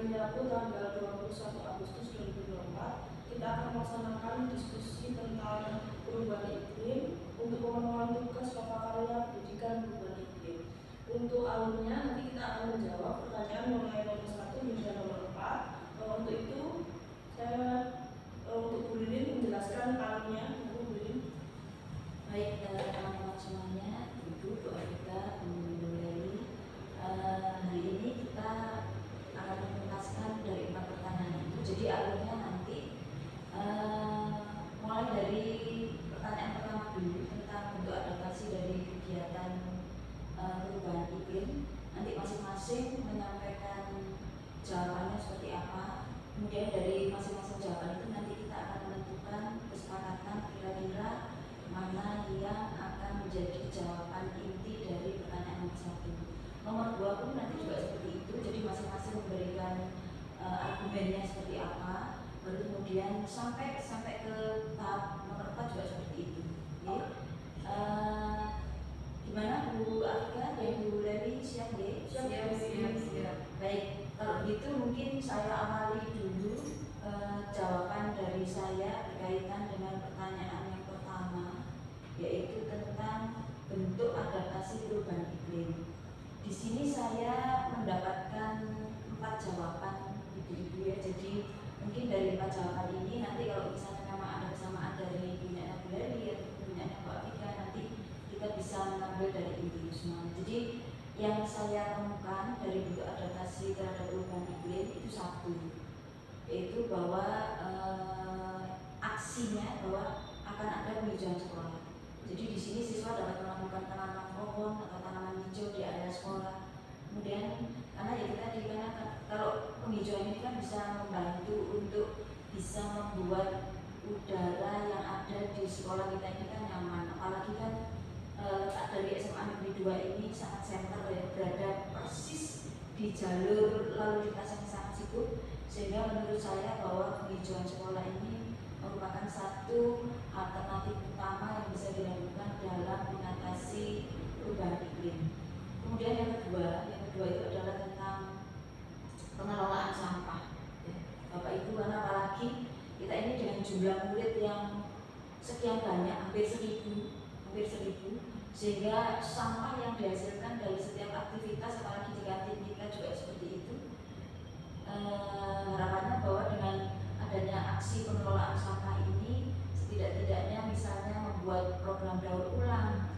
hari Rabu tanggal 21 Agustus 2024 kita akan melaksanakan diskusi tentang perubahan iklim untuk pemenuhan tugas prakarya pendidikan perubahan iklim. Untuk alumnya nanti kita akan menjawab pertanyaan mulai nomor 1 hingga nomor 4. Untuk itu saya untuk Bu Ririn menjelaskan alumnya. Bu Ririn. Baik, teman-teman semuanya, Ibu, Doa kita, Bu Leli. Hari ini kita akan menuntaskan dari 4 pertanyaan itu. Jadi alurnya nanti mulai dari pertanyaan pertama dulu tentang bentuk adaptasi dari kegiatan perubahan iklim. Nanti masing-masing menyampaikan jawabannya seperti apa. Kemudian dari masing-masing jawaban itu nanti kita akan menentukan kesepakatan kira-kira mana yang akan menjadi jawaban inti dari pertanyaan nomor 1. Nomor 2 pun nanti juga seperti itu. Jadi masing-masing memberikan argumennya seperti apa. Baru kemudian sampai ke tahap nomor 4 juga seperti itu. Okay. Gimana Bu Afika dan Bu Leli, siap deh? Siap. Baik, kalau gitu mungkin saya awali dulu jawaban dari saya berkaitan dengan pertanyaan yang pertama, yaitu tentang bentuk adaptasi perubahan iklim. Di sini saya mendapatkan 4 jawaban ibu-ibu ya. Jadi mungkin dari 4 jawaban ini nanti kalau misalnya memang ada kesamaan dari punyanya Bu Leli atau punyanya Bu Afika, nanti kita bisa mengambil dari inti semua. Jadi yang saya temukan dari bentuk adaptasi terhadap perubahan iklim itu 1, yaitu bahwa aksinya bahwa akan ada penghijauan sekolah. Jadi di sini siswa dapat melakukan penanaman pohon atau tanaman hijau di area sekolah. Kemudian karena ya kita karena kalau penghijauan ini kan bisa membantu untuk bisa membuat udara yang ada di sekolah kita ini kan nyaman. Apalagi kan letak dari SMA Negeri 2 ini sangat senter ya, berada persis di jalur lalu lintas yang sangat sibuk, sehingga menurut saya bahwa penghijauan sekolah ini merupakan satu alternatif utama yang bisa dilakukan dalam mengatasi perubahan iklim. Kemudian yang kedua itu adalah tentang pengelolaan sampah. Bapak Ibu, karena apalagi kita ini dengan jumlah murid yang sekian banyak, hampir 1000, sehingga sampah yang dihasilkan dari setiap aktivitas, apalagi di kantin kita juga seperti itu. Harapannya bahwa dengan adanya aksi pengelolaan sampah ini setidak-tidaknya misalnya membuat program daur ulang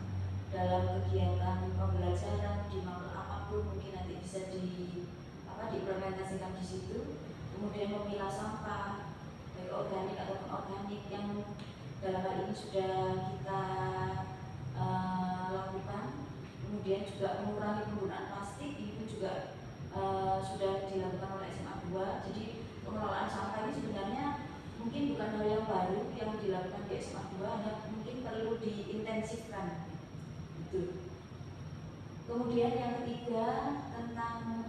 dalam kegiatan pembelajaran di makul apapun mungkin nanti bisa diimplementasikan di situ. Kemudian memilah sampah baik organik ataupun organik yang dalam hal ini sudah kita lakukan. Kemudian juga mengurangi penggunaan plastik itu juga sudah dilakukan oleh SMA 2. Jadi pengelolaan sampah ini sebenarnya mungkin bukan hal yang baru yang dilakukan di SMA 2, hanya mungkin perlu diintensifkan gitu. Kemudian yang ketiga tentang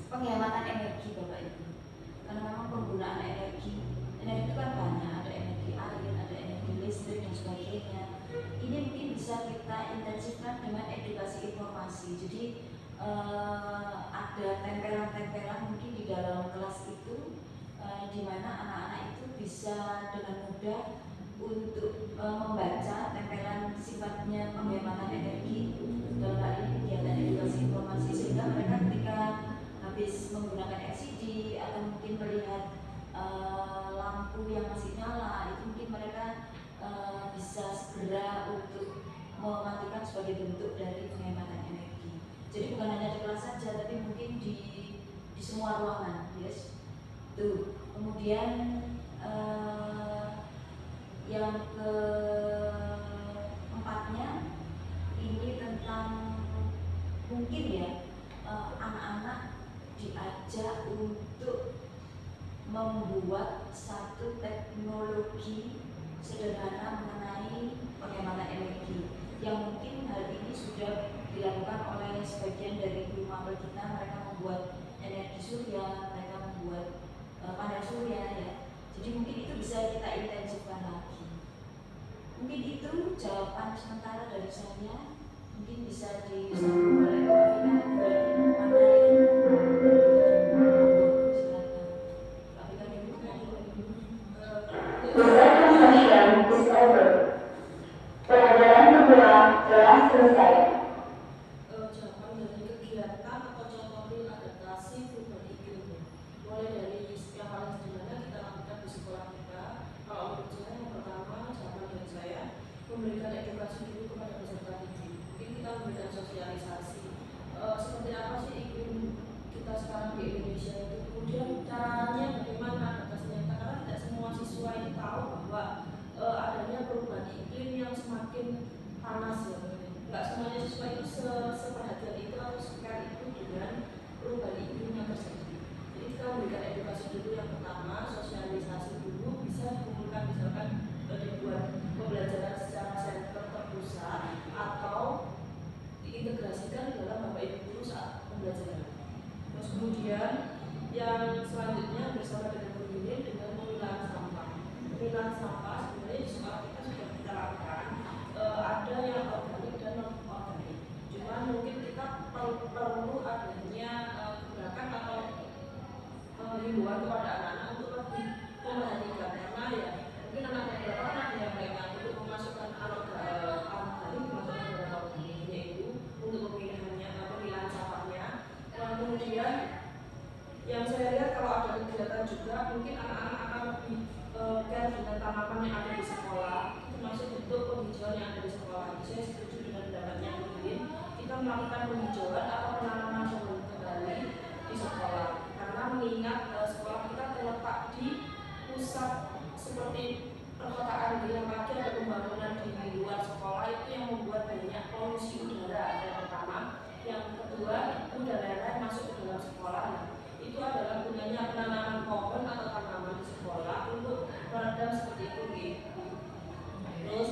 penghematan energi Bapak Ibu. Karena memang penggunaan energi itu kan banyak, ada energi air, ada energi listrik dan sebagainya. Ini mungkin bisa kita intensifkan dengan edukasi informasi. Jadi ada tempelan-tempelan mungkin di dalam kelas itu di mana anak-anak itu bisa dengan mudah untuk membaca tempelan sifatnya penghematan energi dalam hal ini kegiatan edukasi informasi, sehingga mereka ketika habis menggunakan LCD atau mungkin melihat lampu yang masih nyala itu mungkin mereka bisa segera untuk mematikan sebagai bentuk dari penghematan energi. Jadi bukan hanya di kelas saja, tapi mungkin di semua ruangan, yes. Tuh. Kemudian yang keempatnya ini tentang mungkin ya anak-anak diajak untuk membuat satu teknologi sederhana mengenai penghematan energi yang mungkin hal ini sudah dilakukan oleh sebagian dari guru mapel kita. Mereka membuat energi surya, mereka membuat panel surya ya. Jadi mungkin itu bisa kita intensifkan lagi. Mungkin itu jawaban sementara dari saya. Mungkin bisa disambung oleh Pak Afika dan mana yang dengan sosialisasi. Seperti apa sih iklim kita sekarang di Indonesia itu, kemudian caranya bagaimana adaptasinya, karena tidak semua siswa ini tahu bahwa adanya perubahan iklim yang semakin panas ya. Nggak semuanya siswa itu seperhatian itu atau sekali itu dengan perubahan iklim yang terjadi. Jadi kita memberikan edukasi dulu, yang pertama sosialisasi dulu, bisa dikumpulkan misalkan dibuat pembelajaran secara center terpusat atau diintegrasikan dalam Bapak Ibu guru saat pembelajaran. Terus kemudian yang selanjutnya bersama dengan pemimpin dengan pemilahan sampah. Pemilahan sampah sebenarnya di sekolah kita sudah kita lakukan, ada yang organik dan non organik. Cuman mungkin kita perlu adanya gerakan atau himbauan kepada anak-anak untuk lebih memperhatikan, karena ya mungkin anak-anak beberapa anak yang mereka untuk memasukkan organik dimasukkan ke dalam organiknya itu untuk pemilihan sampahnya. Kemudian yang saya lihat kalau ada kegiatan juga mungkin anak-anak akan lebih care dengan tanaman yang ada di sekolah, termasuk bentuk penghijauan yang ada di sekolah. Saya setuju dengan pendapatnya mungkin kita melakukan penghijauan atau penanaman pohon kembali di sekolah, karena mengingat sekolah kita terletak di pusat seperti perkotaan, yang pagi ada pembangunan di luar sekolah itu yang membuat banyak polusi udara. Yang pertama, yang kedua udara masuk ke dalam sekolah. Itu adalah gunanya penanaman pohon atau tanaman di sekolah untuk meredam seperti itu. Terus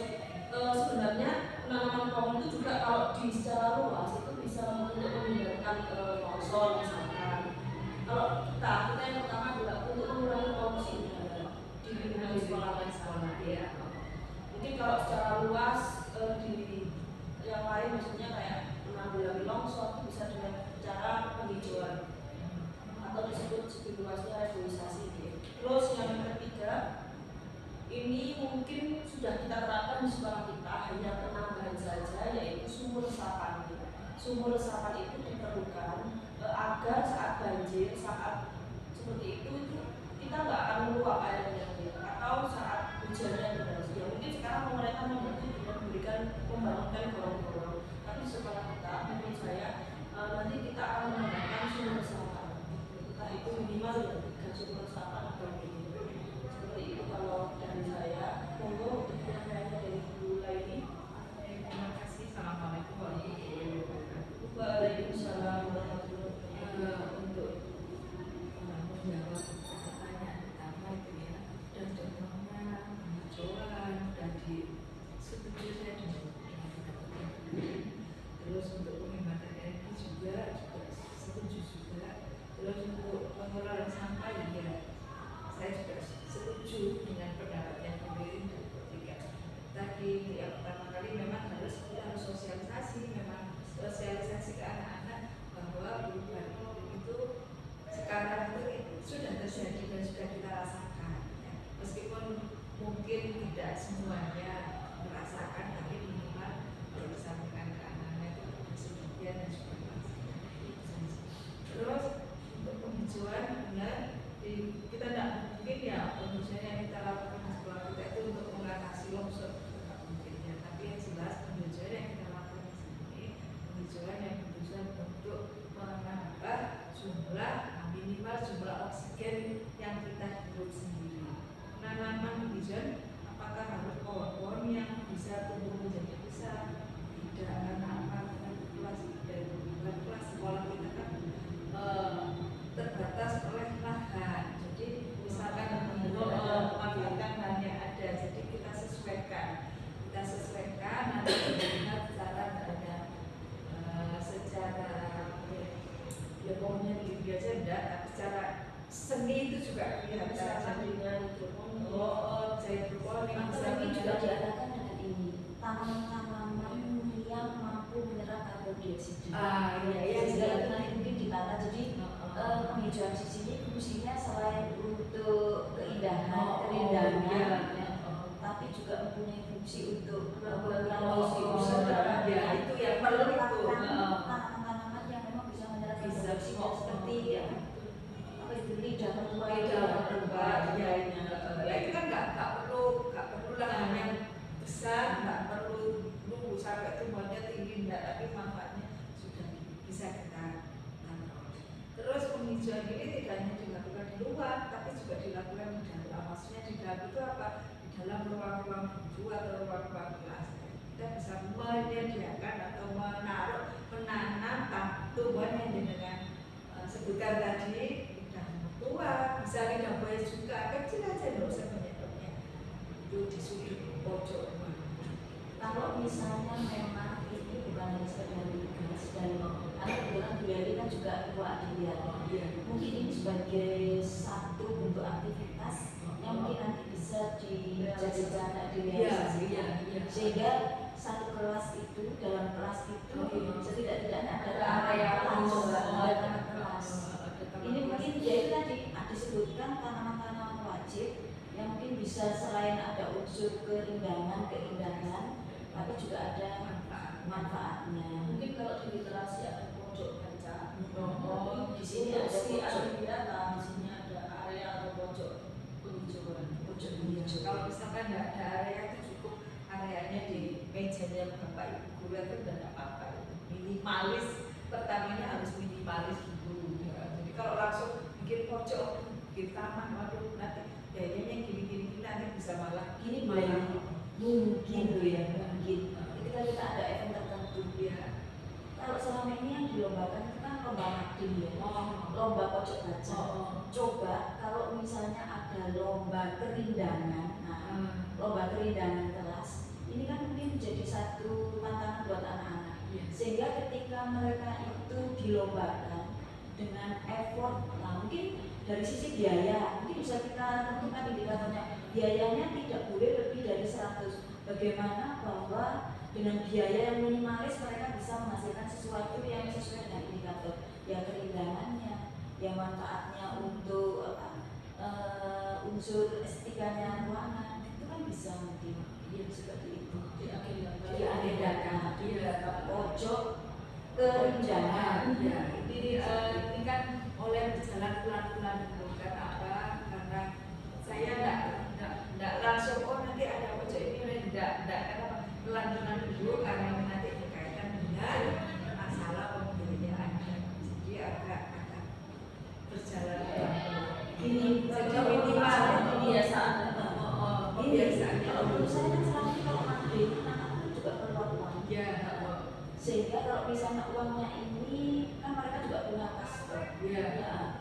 sebenarnya penanaman pohon itu juga kalau di secara luas itu bisa untuk menghindarkan longsor misalkan. Kalau kita yang pertama adalah untuk mengurangi polusi udara di lingkungan sekolah ya. Mungkin kalau secara luas di yang lain maksudnya kayak menanggulangi longsor bisa dengan cara penghijauan atau disebut lebih luasnya reboisasi. Terus yang ketiga, ini mungkin sudah kita terapkan di sekolah kita, hanya penambahan saja, yaitu sumur resapan. Sumur resapan itu diperlukan agar saat banjir, saat seperti itu kita nggak akan meluap airnya, atau saat hujannya deras. Ya mungkin sekarang pemerintah membantu dengan memberikan membangunkan gorong-gorong, tapi sekolah kita menurut saya nanti kita akan menggunakan sumur resapan. Kita itu minimal ya 3 sumur resapan atau lebih. Seperti itu kalau dari saya. Monggo untuk pertanyaannya dari Bu Laini. Terima kasih. Assalamualaikum warahmatullahi wabarakatuh. Waalaikumsalam warahmatullahi wabarakatuh. Untuk menjawab pertanyaan pertama itu ya, dan contohnya penghijauan dan setuju saya dengan terus untuk penghematan energi juga setuju juga. Terus untuk pengelolaan sampah ya saya juga setuju dengan pendapatnya Pemimpin ketika tadi yang pertama kali memang kita harus sosialisasi, memang sosialisasi ke anak-anak bahwa perubahan itu sekarang itu sudah terjadi dan sudah kita rasakan ya. Meskipun mungkin tidak semuanya merasakan, tapi minimal kalau disampaikan ke anak-anak itu sebagian dan sebagainya. Terus untuk penghijauan benar kita tidak mungkin ya penghijauan yang kita lakukan di sekolah kita itu untuk mengatasi longsor mungkinnya, tapi yang jelas penghijauan yang kita lakukan di sini penghijauan yang bertujuan untuk menambah jumlah minimal jumlah oksigen yang kita hirup sendiri. Penanaman hijau apakah harus pohon-pohon yang bisa tumbuh menjadi besar? Tidak, karena apa? Kelas sekolah kita kan terbatas oleh lahan. Jadi misalkan memanfaatkan lahan yang ada, jadi kita sesuaikan nanti kita secara secara ya pokoknya biasa enggak, tapi secara seni itu juga kelihatan dengan hidroponik tapi juga diadakan dengan ini tanaman-tanaman yang mampu menyerap karbon dioksida. Iya, sehingga itu nanti mungkin ditata. Jadi penghijauan di sini fungsinya selain untuk keindahan, tapi juga mempunyai fungsi untuk mengurangi udara. Ya itu yang perlu itu. Tanaman-tanaman yang memang bisa menyerap karbon dioksida seperti apa itu lidah berubah. Ya itu kan nggak perlu lahan yang besar, nggak perlu nunggu sampai tumbuhnya tinggi, enggak, tapi manfaat luar, tapi juga dilakukan di dalam. Maksudnya di dalam itu apa? Di dalam ruang-ruang buku atau ruang-ruang kelas kita bisa menyediakan atau menanam tumbuhan yang dengan sebutkan tadi lidah tua, bisa lidah buaya juga, kecil aja loh sebenarnya itu di sudut pojok rumah. Kalau misalnya memang ini bukan hanya sekedar tugas dan karena kebetulan Bu Yali kan juga ketua adiliat, mungkin ini sebagai satu bentuk aktivitas yang mungkin nanti bisa dijadikan direalisasikan, sehingga satu kelas itu dalam kelas itu setidak-tidaknya ada area kelas. Ini mungkin ya itu tadi disebutkan tanaman-tanaman wajib yang mungkin bisa selain ada unsur keindahan, tapi juga ada manfaatnya. Mungkin kalau di literasi ada pojok baca, Di sini ada pojok di sini ada area atau pojok penghijauan. pojok hijau. Kalau misalkan nggak ada area itu cukup areanya di mejanya Bapak Ibu guru itu udah nggak apa-apa. Minimalis, pertamanya harus minimalis dulu. Ya. Jadi kalau langsung bikin pojok, bikin taman, waduh nanti gayanya gini-gini nanti bisa malah Ini mungkin kita ada event tertentu ya. Kalau selama ini yang dilombakan itu kan lomba mading ya, lomba pojok baca. Coba kalau misalnya ada lomba kerindangan, lomba kerindangan kelas, ini kan mungkin menjadi satu tantangan buat anak-anak. Sehingga ketika mereka itu dilombakan dengan effort, nah mungkin dari sisi biaya, mungkin bisa kita tentukan indikatornya. Biayanya tidak boleh lebih dari 100. Bagaimana bahwa dengan biaya yang minimalis mereka bisa menghasilkan sesuatu yang sesuai dengan indikator, yang kerindangannya, yang manfaatnya untuk unsur estetikanya ruangan, itu kan bisa mungkin seperti itu. Diagendakan pojok kerindangan. Ini kan oleh berjalan pelan-pelan dulu. Karena apa? Karena saya tidak langsung nanti ada pojok ini, tidak pelan-pelan dulu karena ini nanti berkaitan dengan masalah pembelajarannya. Jadi agak berjalan Gini, jadi minimal kebiasaan. Kebiasaan. Kalau menurut saya kan selama ini kalau mandiri anak-anak juga perlu uang. Ya. Sehingga kalau misalnya uangnya ini kan mereka juga punya kas. Ya.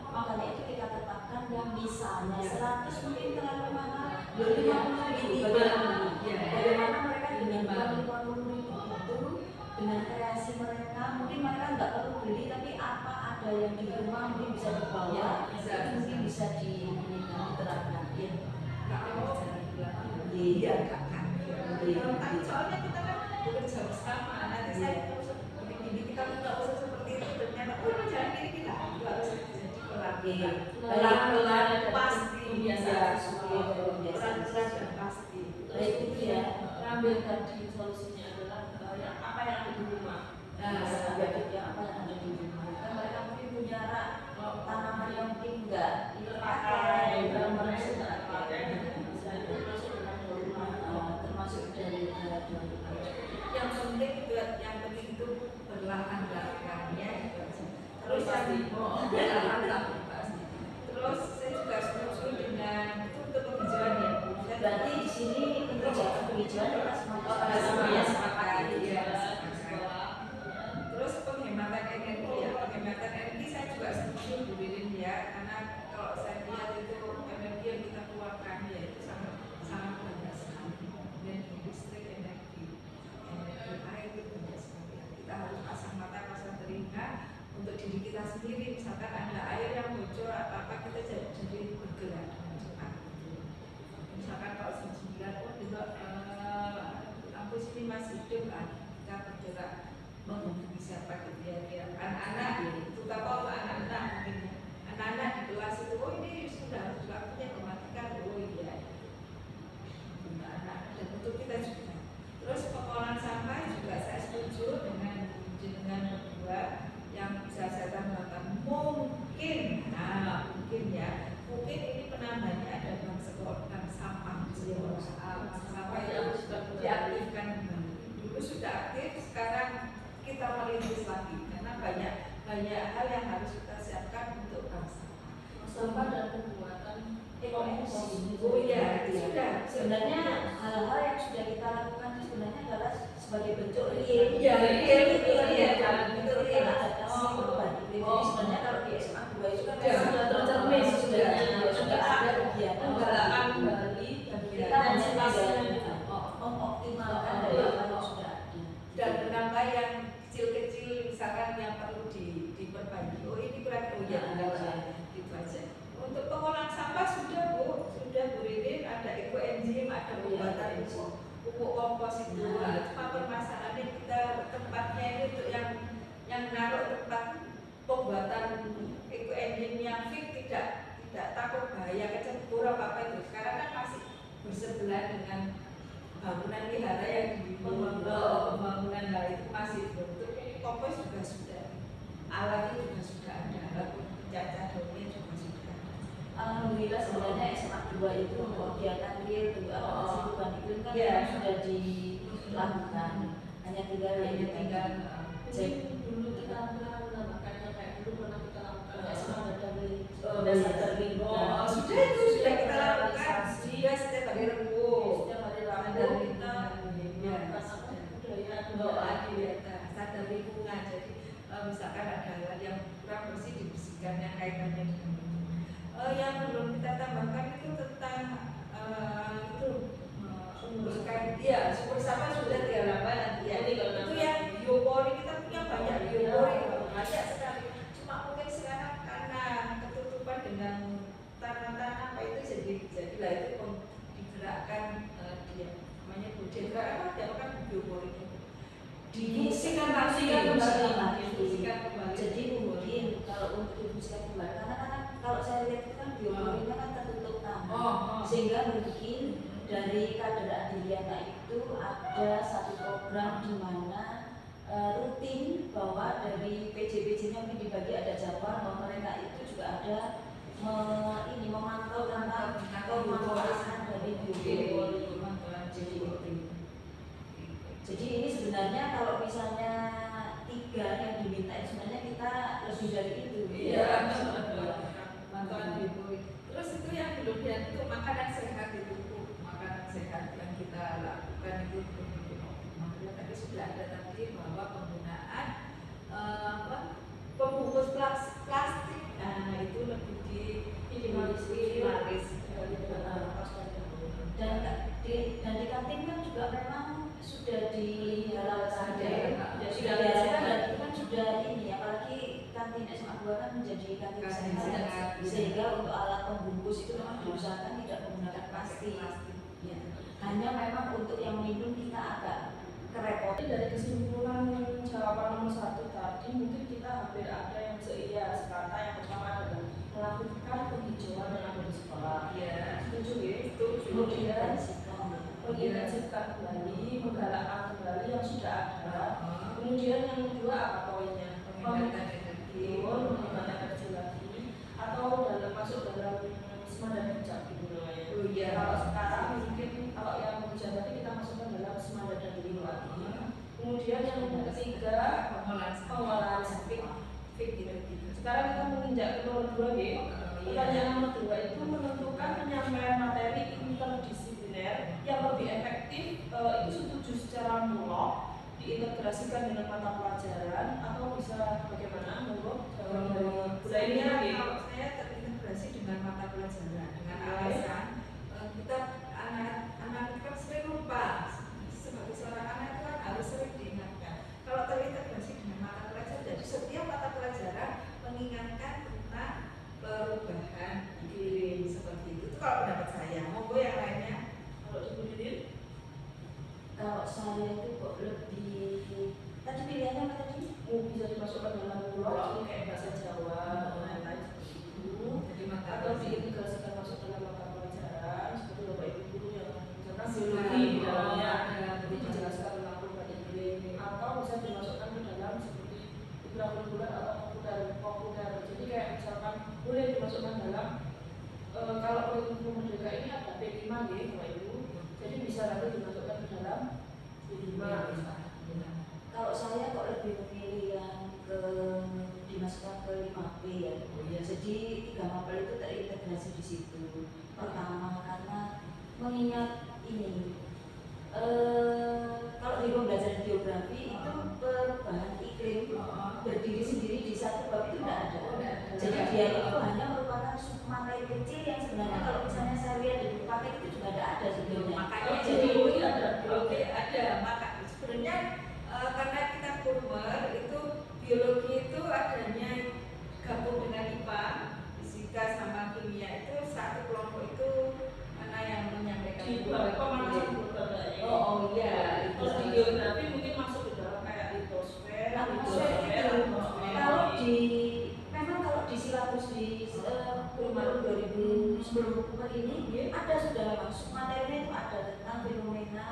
Makanya itu kita tetapkan yang misalnya 100 mungkin terlalu mahal. 50 bagaimana mereka dengan uang 50.000 itu dengan kreasi mereka mungkin mereka nggak perlu beli tapi apa ada yang di rumah mungkin bisa dibawa, mungkin bisa diterapkan. Iya, kakak. Soalnya kita kan bekerja bersama. Nanti saya terus begini kita nggak usah seperti itu ternyata jangan gini kita harus pelan-pelan pasti biasa pelan-pelan dan pasti. Baik itu ya. Ambil tadi solusinya adalah apa yang ada di rumah. Apa yang ada di rumah. Kan mereka mungkin punya tanaman yang mungkin nggak dipakai, termasuk dari yang penting itu berlahan-lahannya terus pasti terus saya juga setuju dengan itu untuk penghijauan ya. Berarti di sini penghijauan kita semua sepakat ya. Terus penghematan energi saya juga setuju Bu Lilin ya, karena kalau saya lihat itu energi yang kita keluarkan ya itu sangat banyak sekali. Dan listrik energi air itu banyak sekali. Kita harus pasang mata, pasang telinga untuk diri kita sendiri. Misalkan ada air yang bocor apa kita jadi bergerak dengan cepat. Misalkan kalau sembilan juga lampu sini masih hidup kita bergerak menghubungi siapa gitu ya. Anak-anak terutama untuk anak-anak mungkin anak-anak di kelas itu ini sudah waktunya mematikan iya. Anak dan untuk kita juga. Terus pengolahan sampah juga saya setuju dengan berdua yang bisa saya tambahkan mungkin ini penambahannya ada bank sampah sampah yang sudah diaktifkan dulu sudah aktif, sekarang kita merintis lagi karena banyak hal yang harus kita siapkan untuk bank sampah. Sampah dan sebenarnya hal-hal yang sudah kita lakukan itu sebenarnya adalah sebagai bentuk real. Iya, real itu ya, bentuk real adaptasi perubahan iklim. Jadi sebenarnya kalau di SMA 2 itu kan sudah tercermin sudah ada kegiatan penggalaan kembali kita hanya tinggal mengoptimalkan dari apa yang sudah ada. Dan menambah yang kecil-kecil misalkan yang perlu diperbaiki. Oh ini kurang, oh ya gitu aja. Untuk pengolahan sampah sudah Bu Ririn, ada ekoenzim, ada pembuatan pupuk kompos itu. Cuma permasalahannya kita tempatnya ini untuk yang naruh tempat pembuatan ekoenzim yang fit tidak takut bahaya kecebur apa itu. Sekarang kan masih bersebelah dengan bangunan wihara yang di pembangunan hal itu masih bentuk kompos juga sudah, alatnya juga sudah ada, alat pencacah daunnya juga sudah ada. Alhamdulillah sebenarnya SMA 2 itu untuk kegiatan real untuk adaptasi perubahan iklim kan sudah dilakukan, hanya tinggal cek dulu kita pernah menambahkan yang kayak dulu pernah kita lakukan SMA dasar Oh sudah itu sudah kita lakukan, sudah setiap hari Rabu, setiap hari Rabu kita budaya doa di sadar lingkungan. Jadi misalkan ada hal yang kurang bersih dibersihkan yang kaitannya dengan itu. Yang belum kita tambahkan itu tentang itu berkait sumber sampah sudah dialaman nanti ya. Itu yang biopori, kita punya banyak biopori, banyak sekali. Cuma mungkin sekarang karena ketutupan dengan tanah-tanah apa itu jadilah itu digerakkan dia namanya digerak apa kan biopori itu difungsikan kembali. Jadi mungkin kalau untuk difungsikan kembali, karena kan kalau saya lihat itu kan bioporinya kan tertutup tanah, sehingga mungkin dari kader Adiliana itu ada satu program di mana rutin bahwa dari PJ-PJ-nya mungkin dibagi ada jadwal bahwa mereka itu juga ada memantau tentang pemanfaatan dari biopori. Jadi ini sebenarnya kalau misalnya 3 yang diminta sebenarnya kita lebih dari itu. Iya, pantauan biopori. Terus itu yang belum itu makanan sehat itu, makanan sehat yang kita lakukan itu tapi sudah ada tadi bahwa penggunaan pembungkus plastik, nah itu lebih minimalis. Dan di kantin kan juga memang sudah diharapkan dan itu kan sudah ini, apalagi kantin SMA 2 kan menjadi kantin sehat, sehingga untuk alat pembungkus itu memang diusahakan tidak menggunakan plastik. Ya. Hanya memang untuk yang minum kita agak kerepotan. Dari kesimpulan jawaban nomor 1 tadi, mungkin kita hampir ada yang sekata. Yang pertama adalah melakukan penghijauan yang ada di sekolah. Ya, Setuju ya? Kemudian mengintensifkan kembali, menggalakkan kembali yang sudah ada. Kemudian yang kedua apa poinnya? Menghemat energi lagi, atau masuk dalam semandat bijak gitu namanya. Kalau sekarang mungkin kalau yang bijak tadi kita masukkan dalam semandat dan diri lagi. Kemudian yang ketiga pengolahan sampah. Sekarang kita menginjak ke nomor 2 ya. Pertanyaan nomor 2 itu menentukan penyampaian materi interdisipliner yang lebih efektif. Itu setuju secara mulok diintegrasikan dengan mata pelajaran atau bisa bagaimana menurut saya kalau saya terintegrasi dengan mata pelajaran dengan alasan kita anak itu kan sering lupa, sebagai seorang anak itu kan harus sering diingatkan. Kalau terintegrasi dengan mata pelajaran, jadi setiap mata pelajaran mengingatkan tentang perubahan iklim seperti itu. Itu kalau pendapat saya. Monggo yang lainnya. Kalau dibudirin, kalau saya itu kok lebih tadi pilihannya apa tadi? bisa dimasukkan dalam blog ini kayak bahasa Jawa atau lain-lain seperti itu. Jadi mata Atau diintegrasikan masuk dalam mata pelajaran seperti Bapak Ibu guru yang misalkan biologi di dalamnya jadi dijelaskan tentang perubahan iklim, atau bisa dimasukkan ke dalam seperti intrakurikuler atau populer. Jadi kayak misalkan boleh dimasukkan dalam kalau kurikulum merdeka ini ada P5 ya Bapak Ibu, jadi bisa nanti dimasukkan ke dalam P5. Kalau saya kok lebih memilih yang dimasukkan ke 5P ya. Jadi 3 mapel itu terintegrasi di situ. Pertama karena mengingat ini kalau di pembelajaran geografi itu perubahan iklim berdiri sendiri di satu bab itu tidak ada. Jadi dia itu hanya merupakan submateri kecil yang sebenarnya kalau misalnya saya lihat di buku paket itu juga tidak ada sebenarnya. Makanya Jadi ada maka sebenarnya karena kita kurmer itu biologi itu adanya gabung dengan IPA, fisika sama kimia itu satu kelompok itu mana yang menyampaikan di pemanasan global. Oh iya, Kalau di geografi mungkin masuk ke dalam kayak litosfer, kalau di memang kalau di silabus di kurikulum 2000 sebelum ini ada sudah memang submaterinya itu ada tentang fenomena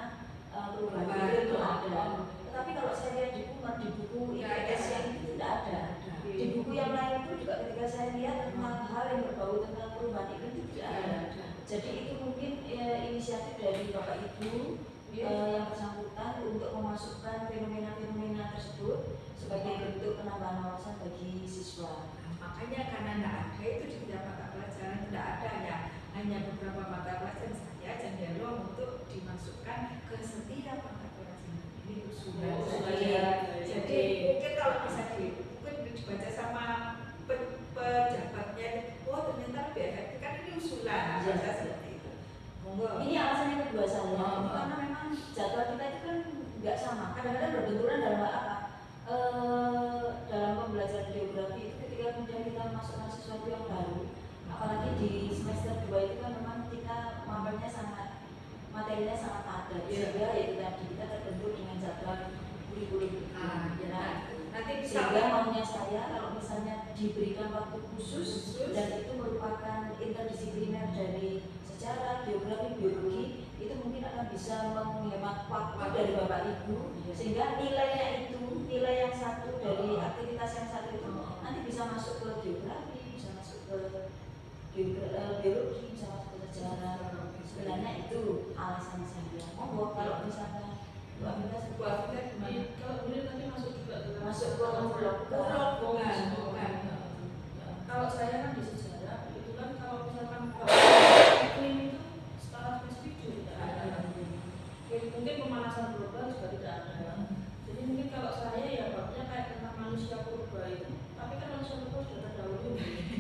perubahan iklim itu ada. Tetapi kalau saya lihat di buku IPS yang itu tidak ada. Di buku yang lain itu juga ketika saya lihat tentang hal yang berbau tentang perubahan iklim itu tidak ada. Jadi itu mungkin inisiatif dari Bapak Ibu yang bersangkutan untuk memasukkan fenomena-fenomena tersebut sebagai bentuk penambahan wawasan bagi siswa. Makanya karena tidak ada itu di setiap mata pelajaran tidak ada ya, hanya beberapa mata pelajaran saja cenderung untuk dimasukkan ke setiap mata pelajaran. Ini usulan saja. Jadi mungkin kalau bisa mungkin dibaca sama pejabatnya, oh ternyata lebih efektif kan ini usulan. Bisa seperti itu. Monggo. Ini alasan yang kedua saya, karena memang jadwal kita itu kan nggak sama. Kadang-kadang berbenturan dalam hal apa? Dalam pembelajaran geografi itu ketika kemudian kita masukkan sesuatu yang baru, apalagi di semester 2 itu kan memang kita materinya sangat padat, sehingga itu tadi kita terbentur dengan jadwal kurikulum. Nanti bisa sehingga maunya saya kalau misalnya diberikan waktu khusus dan itu merupakan interdisipliner dari sejarah, geografi, biologi, itu mungkin akan bisa menghemat waktu dari Bapak Ibu, sehingga nilainya itu, nilai yang satu dari aktivitas yang satu itu nanti bisa masuk ke geografi, bisa masuk ke biologi, bisa masuk ke sejarah. Sebenarnya itu alasan saya. Monggo kalau misalnya Bu Amina gimana? Kalau boleh nanti masuk juga ke Masuk ke blok. Kalau saya kan di sejarah itu kan kalau misalkan iklim itu secara spesifik juga tidak ada. Mungkin pemanasan global juga tidak ada. Jadi mungkin kalau saya ya babnya kayak tentang manusia purba itu, tapi kan manusia purba sudah terdahulu.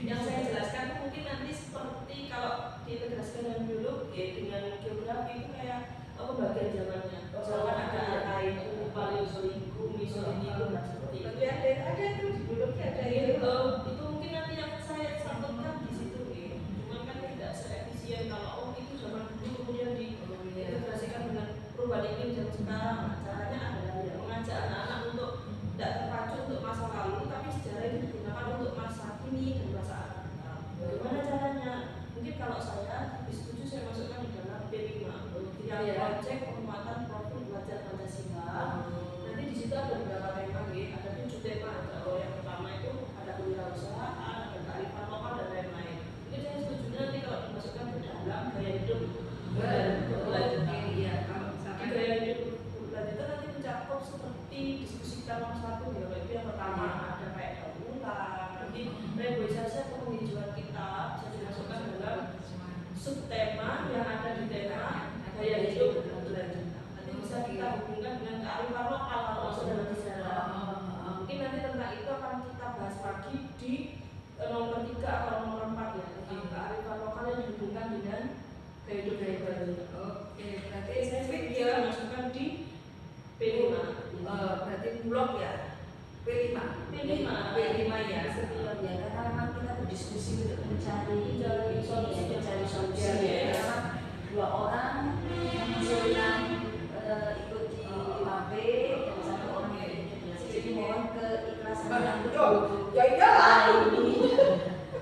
Yang saya jelaskan mungkin nanti seperti kalau diintegrasikan dengan biologi dengan geografi itu kayak pembagian zamannya. Misalkan ada lain paleozoikum, mesozoikum dan seperti itu. Tapi ada tuh di biologi ada itu mungkin nanti yang saya sambungkan di situ ya. Cuman kan tidak seefisien kalau itu zaman dulu kemudian diintegrasikan dengan perubahan iklim zaman sekarang. Nah, caranya adalah ya mengajak anak-anak untuk tidak terpacu untuk masa lalu, tapi sejarah itu digunakan untuk masa kini dan masa akan datang. Bagaimana caranya? Mungkin kalau saya lebih setuju saya masukkan di dalam P5 yang proyek penguatan profil belajar Pancasila. Nanti di situ ada beberapa tema, ada 7 tema. Yang pertama itu ada kewirausahaan, ada kearifan lokal dan lain-lain. Ini saya setuju nanti kalau dimasukkan ke dalam gaya hidup berkelanjutan. Di gaya hidup berkelanjutan nanti mencakup seperti diskusi kita nomor 1 ya, itu yang pertama ada kayak daur ulang, nanti reboisasi atau penghijauan kita bisa dimasukkan dalam subtema yang ada di tema gaya hidup berkelanjutan. Nanti bisa kita hubungkan dengan kearifan lokal kalau masuk dalam sejarah. Mungkin nanti tentang itu akan kita bahas lagi di nomor 3 atau nomor 4 ya, tentang kearifan lokal yang dihubungkan dengan gaya hidup berkelanjutan. Oke, berarti Saya bisa masukkan di P5. Berarti blok ya P5 ya. Ya karena memang kita berdiskusi untuk mencari solusi Ya. Karena 2 orang mengusulkan ikut di 5B dan 1 orang yang integrasi. Jadi mohon keikhlasan yang Ya iyalah. ini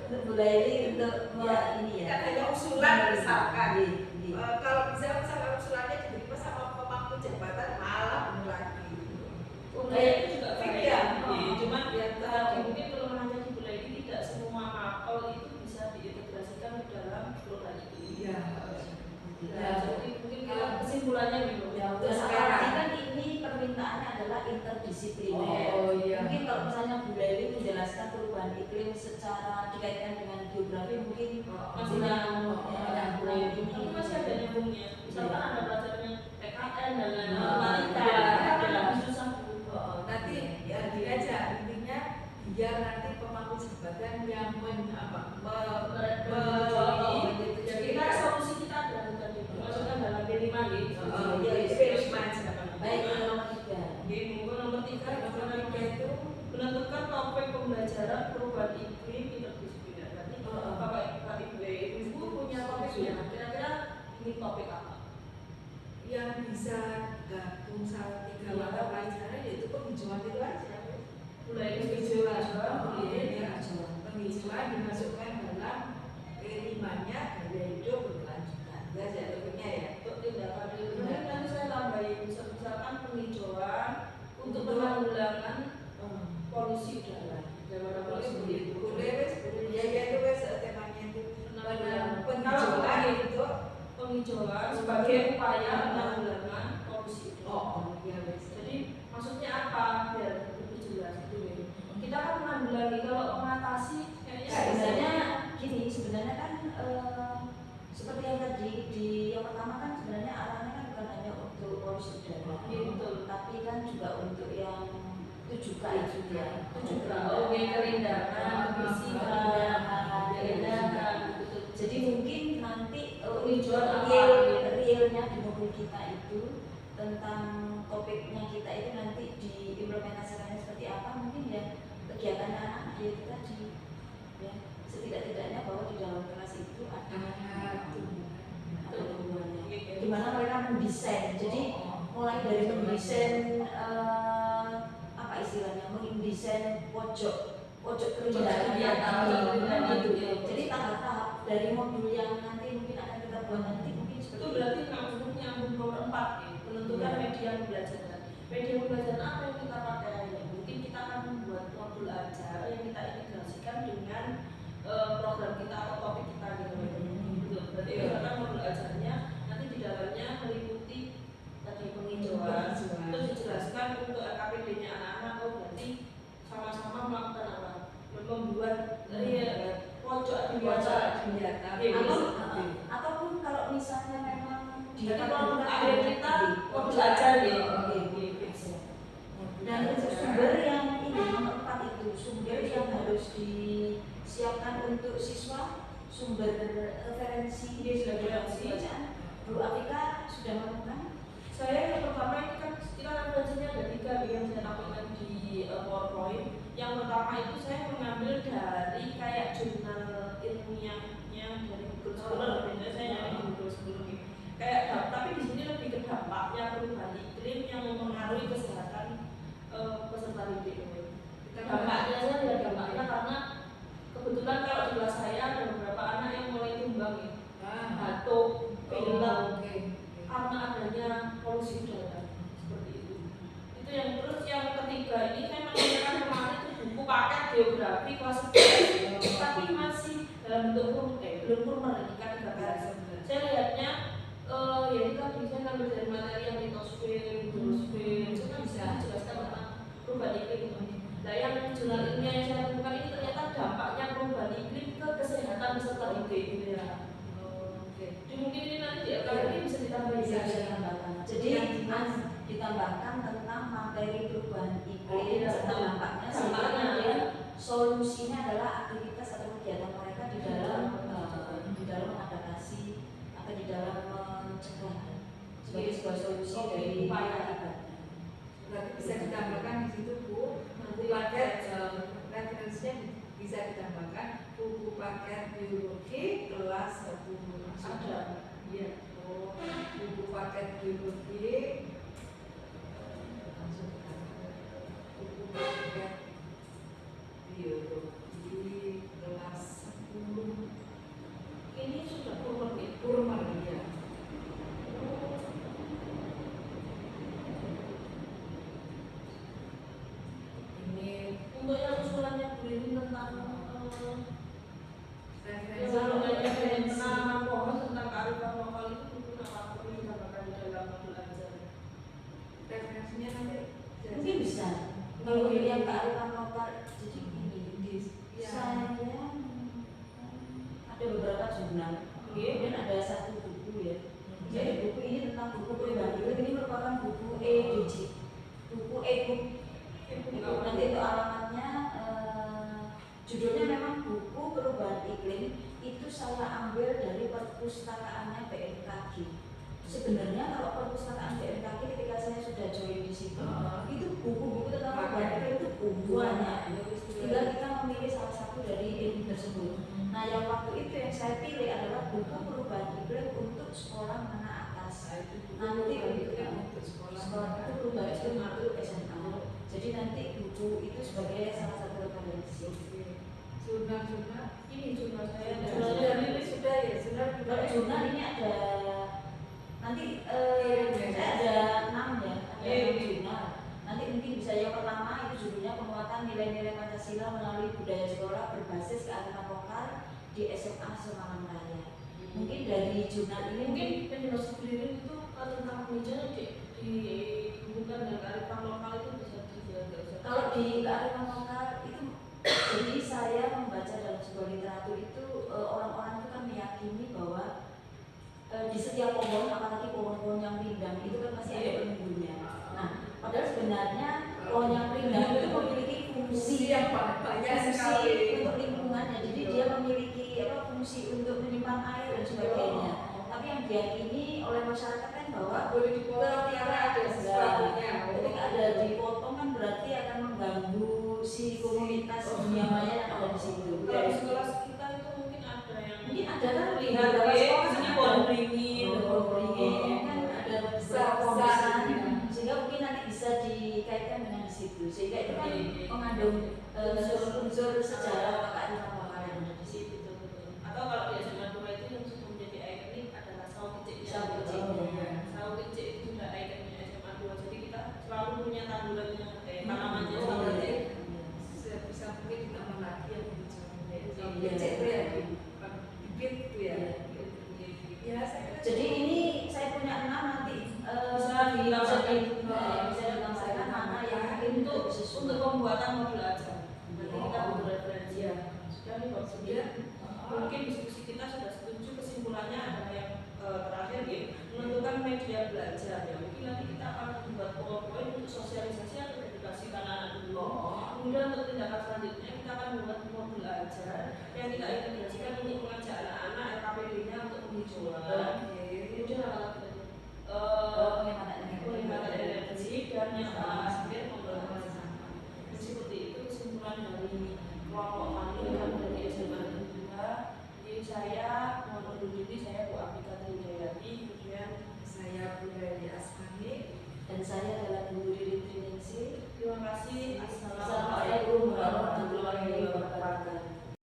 untuk mulai untuk ini ya. Kan hanya usulan misalkan. Iya. Kalau bisa misalkan usulannya diterima sama pemangku jabatan malah bener lagi. Itu juga Iya. Cuman ya tadi mungkin kelemahannya di bulan ini tidak semua mapel itu bisa diintegrasikan ke dalam program itu. Iya. Jadi mungkin kalau kesimpulannya gitu. Ya, untuk sekarang kan ini permintaannya adalah interdisipliner. Oh iya. Mungkin kalau misalnya Bu Leli menjelaskan perubahan iklim secara dikaitkan dengan geografi mungkin Masih kurang ini. Tapi masih ada nyambungnya. Misal kan ada pelajarannya PKN dan lain-lain, Oh, matematika, iya, kan iya. lebih susah. Nanti ya diajak intinya biar nanti pemangku jabatan yang Jadi kita solusi kita ada tadi, maksudnya dalam P5 gitu. Baik, nomor 3. Nomor 3 itu menentukan topik pembelajaran perubahan iklim interdisipliner. Berarti Bapak Ibu punya topiknya. Kira-kira ini topik apa? Yang bisa gabung sama 3 mata pelajaran yaitu penghijauan itu aja. Mulai Penghijauan, ya. penghijauan dimasukkan dalam P5-nya gaya hidup berkelanjutan. Itu aja topiknya ya. Untuk tindakan lingkungan nanti saya tambahin misalkan penghijauan untuk penanggulangan polusi udara. Bagaimana polusi udara? Boleh ya itu wes temanya itu Penghijauan itu penghijauan sebagai upaya penanggulangan polusi udara. iya wes. Jadi maksudnya apa biar lebih jelas itu ya. Kita kan menanggulangi kalau mengatasi kayaknya Sebenarnya gini, sebenarnya kan seperti yang tadi di yang pertama kan sebenarnya arahnya kan bukan hanya untuk polusi udara, betul. tapi kan juga untuk yang 7K itu ya. 7K, oke, kerindangan, kebersihan, kerindangan. Jadi mungkin nanti Penghijauan realnya di mobil kita itu tentang topiknya kita itu nanti diimplementasikannya seperti apa, mungkin ya kegiatan anak dia itu tadi ya, setidak-tidaknya bahwa di dalam kelas itu ada hubungannya gimana mereka mendesain. Jadi mulai dari mendesain apa istilahnya, mendesain pojok kerindangan gitu. Jadi tahap-tahap dari modul yang nanti mungkin akan kita buat nanti mungkin Itu seperti berarti nyambung nomor 4 ya, menentukan media pembelajaran. Media pembelajaran apa yang kita pakai? Mungkin kita akan membuat modul ajar yang kita integrasikan dengan program kita atau topik kita gitu. Berarti misalkan modul ajarnya nanti di dalamnya meliputi tadi penghijauan, terus dijelaskan untuk LKPD-nya anak-anak. Oh berarti sama-sama melakukan apa? Membuat pojok ataupun kalau misalnya memang dia kalau akhir kita modul ajar ya. Dan sumber yang ini nomor 4 itu sumber yang harus disiapkan untuk siswa, sumber referensi bacaan. Bu Afika sudah menemukan? Saya yang pertama ini kan kita referensinya ada 3 yang saya tampilkan di PowerPoint. Yang pertama itu saya mengambil dari kayak jurnal ilmiahnya dari Google Scholar. Biasanya saya nyari di Google Scholar gitu. Kayak tapi di sini lebih ke dampaknya perubahan iklim yang mempengaruhi kesehatan peserta didik. Dampaknya saya lihat dampaknya karena kebetulan kalau di kelas saya ada beberapa anak yang mulai tumbang ya, batuk, pilek, karena adanya polusi udara seperti itu. Itu yang terus yang ketiga ini saya menanyakan kemarin itu buku paket geografi kelas 11 tapi masih dalam bentuk belum formal kan 13. Saya lihatnya ya itu tadi saya ngambil dari materi yang litosfer, hidrosfer, itu kan bisa dijelaskan tentang perubahan iklim itu. Nah yang jurnal ilmiah yang saya temukan ini ternyata dampaknya perubahan iklim ke kesehatan peserta didik gitu ya. Jadi mungkin ini nanti di LKPD bisa ditambahin. Bisa ditambahkan. Jadi ditambahkan tentang materi perubahan iklim serta dampaknya, sehingga kemudian solusinya adalah aktivitas atau kegiatan mereka di dalam mengadaptasi atau di dalam mencegah sebagai sebuah solusi dari upaya akibat. Berarti bisa ditambahkan di situ Bu, nanti paket referensinya bisa ditambahkan buku paket biologi kelas 10 Ada, iya. Buku paket biologi buku paket biologi kelas 10 Ini sudah formal ya. Purman ya. Ini Untuk yang usulannya Bu Lili tentang referensi penanaman pohon tentang kearifan lokal itu mungkin apa perlu ditambahkan di dalam modul ajar? referensinya nanti Mungkin bisa. Kalau yang kearifan lokal, jadi ini saya ada beberapa jurnal, kemudian ada satu buku ya. Jadi buku ini saya ambil dari perpustakaannya BMKG. Sebenarnya kalau perpustakaan BMKG ketika saya sudah join di situ, itu buku-buku tentang perubahan iklim itu banyak. Tinggal kita memilih salah satu dari ilmu tersebut. Nah, yang waktu itu yang saya pilih adalah buku perubahan iklim untuk sekolah menengah atas. Nanti untuk sekolah itu perubahan iklim untuk SMA. Jadi nanti buku itu sebagai salah satu referensi. Jurnal-jurnal ini jurnal saya ada. Jurnal Ini sudah ya, Kalau jurnal ini ada nanti saya ada 6 ya, ada 6 jurnal. Nanti mungkin bisa yang pertama itu judulnya penguatan nilai-nilai Pancasila melalui budaya sekolah berbasis kearifan lokal di SMA Semarang Raya. Mungkin dari jurnal ini Mungkin penjelasan sendiri itu tentang pemijaan dihubungkan dengan kearifan lokal itu bisa dijaga. kalau di kearifan lokal itu jadi saya membaca dalam sebuah literatur itu orang-orang itu kan meyakini bahwa di setiap pohon, apalagi pohon-pohon yang rindang itu kan pasti ada penunggunya. Nah, padahal sebenarnya pohon yang rindang itu memiliki fungsi yang banyak sekali untuk lingkungannya. Jadi dia memiliki fungsi untuk menyimpan air dan sebagainya. Tapi yang diyakini oleh masyarakat kan bahwa boleh dipotong ketika ada sesuatunya. ketika ada dipotong kan berarti akan mengganggu si komunitas dunia maya yang ada di situ. Kalau di sekolah kita itu mungkin ada yang Ada kan lihat beberapa sekolah misalnya ada pohon beringin, kan ada besar sehingga mungkin nanti bisa dikaitkan dengan di situ. Sehingga itu kan mengandung unsur sejarah atau kearifan lokal yang ada di situ. Atau kalau di SMA 2 itu yang sudah menjadi ikonik adalah sawo kecil. Sawo kecil. Sawo kecil itu sudah ikoniknya SMA 2. Jadi kita selalu punya tandurannya tanamannya sawo kecil. Bisa mungkin ditambah lagi yang hijau. Iya. Kecil itu ya, bibit itu ya. Ya, saya kira Jadi ini saya punya 6 nanti bisa dilaksanakan mana yang mungkin untuk pembuatan modul aja. Nanti kita butuh referensi ya. Sudah nih Pak Sudia. Mungkin diskusi kita sudah setuju, kesimpulannya adalah yang terakhir ya, menentukan media belajar ya. Mungkin nanti kita akan membuat PowerPoint untuk sosialisasi atau edukasi anak-anak dulu. Kemudian untuk tindakan selanjutnya kita akan membuat modul ajar yang kita integrasikan untuk mengajak anak-anak RKPD-nya untuk penghijauan. Kemudian alat